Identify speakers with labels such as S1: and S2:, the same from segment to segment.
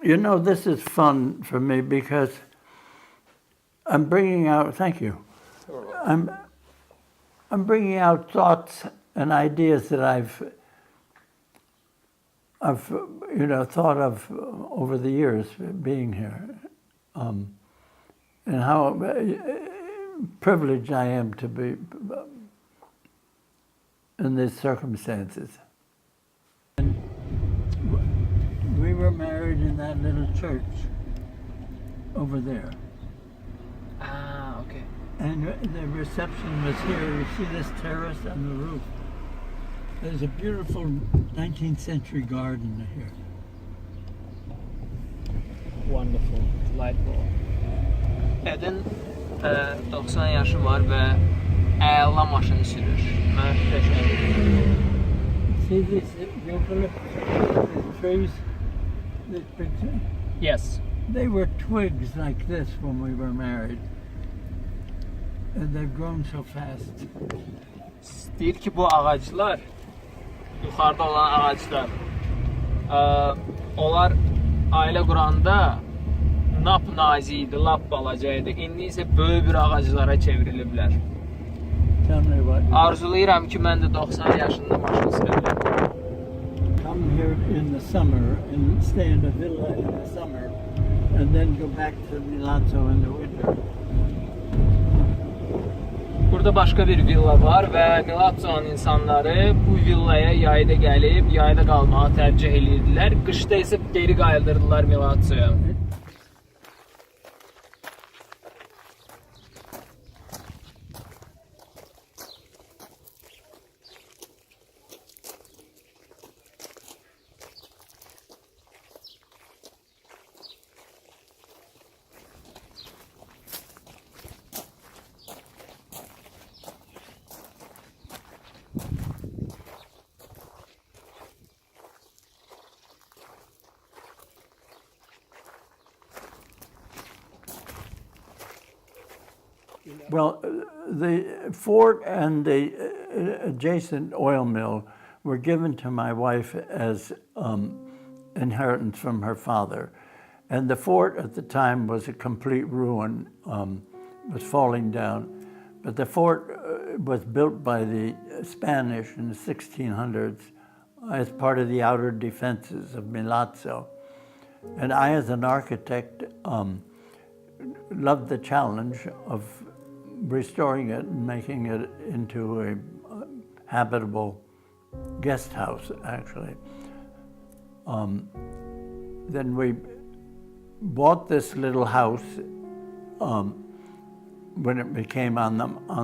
S1: You know, this is fun for me because I'm bringing out, thank you, I'm, I'm bringing out thoughts and ideas that I've thought of over the years being here, and how privileged I am to be in these circumstances. And we were married in that little church over there.
S2: Ah, okay.
S1: And the reception was here. You see this terrace on the roof? There's a beautiful 19th century garden here.
S2: Wonderful, delightful. Edin 90 yaşı var və əla maşın sürür. Möhtəşəm.
S1: See these eucalyptus trees? This picture?
S2: Yes.
S1: They were twigs like this when we were married. And they've grown so fast.
S2: Deyir ki, bu ağaclar, yuxarıda olan ağaclar, onlar ailə quranda nap nazik idi, lap balaca idi. İndi isə böyük bir ağaclara çevriliblər.
S1: Tell me what.
S2: Arzulayıram ki, mən də 90 yaşında maşın sürərəm.
S1: Come here in the summer and stay in the villa in the summer, and then go back to Milazzo in the winter.
S2: Burada başqa bir villa var və Milazzonun insanları bu villaya yayda gəlib, yayda qalmağı tərcih edirdilər. Qışda isə geri qayıdırdılar Milazzoya.
S1: Well, the fort and the adjacent oil mill were given to my wife as inheritance from her father. And the fort at the time was a complete ruin, was falling down. But the fort was built by the Spanish in the 1600s as part of the outer defenses of Milazzo. And I, as an architect, loved the challenge of restoring it and making it into a habitable guest house, actually. Then we bought this little house when it became on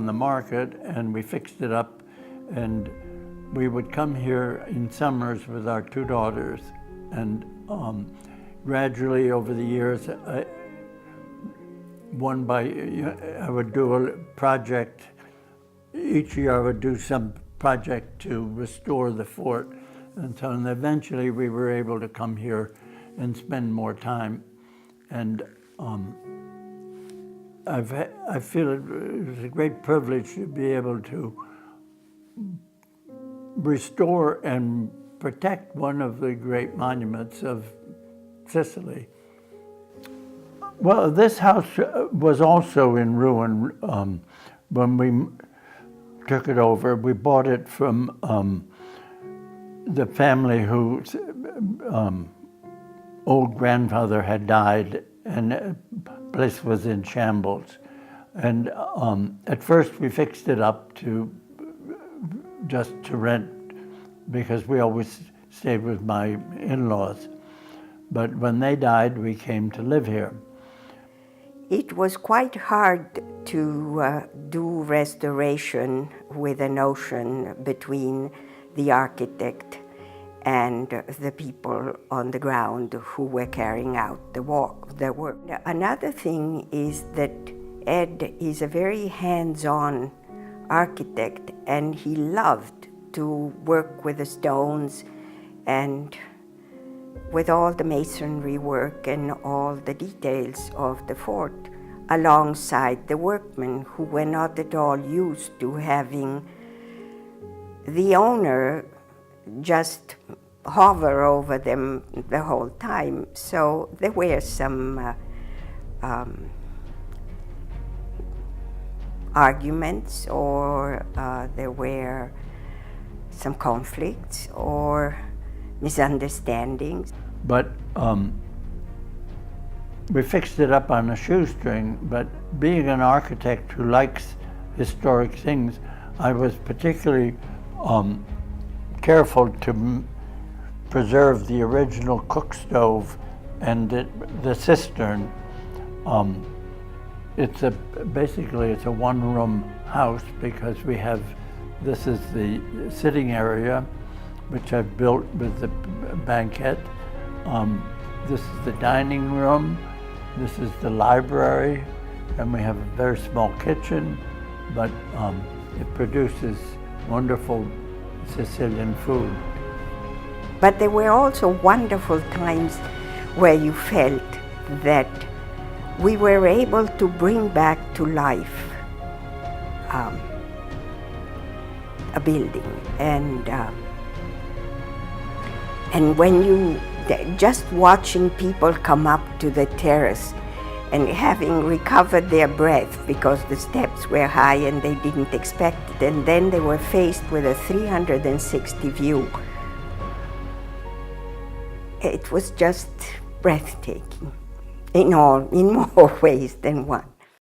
S1: the market, and we fixed it up, and we would come here in summers with our two daughters, and gradually over the years, I would do a project. Each year I would do some project to restore the fort. And eventually we were able to come here and spend more time. And I feel it was a great privilege to be able to restore and protect one of the great monuments of Sicily. Well, this house was also in ruin when we took it over. We bought it from the family whose old grandfather had died, and the place was in shambles. And at first we fixed it up just to rent, because we always stayed with my in-laws. But when they died, we came to live here.
S3: It was quite hard to do restoration with a notion between the architect and the people on the ground who were carrying out the work. Another thing is that Ed is a very hands-on architect, and he loved to work with the stones and with all the masonry work and all the details of the fort, alongside the workmen who were not at all used to having the owner just hover over them the whole time. So there were some arguments, or there were some conflicts or misunderstandings.
S1: But we fixed it up on a shoestring, but being an architect who likes historic things, I was particularly careful to preserve the original cook stove and the cistern. Basically it's a one-room house, because this is the sitting area, which I've built with the banquette. This is the dining room, this is the library, and we have a very small kitchen, but it produces wonderful Sicilian food.
S3: But there were also wonderful times where you felt that we were able to bring back to life a building, and when you just watching people come up to the terrace and having recovered their breath because the steps were high and they didn't expect it, and then they were faced with a 360 view. It was just breathtaking in more ways than one.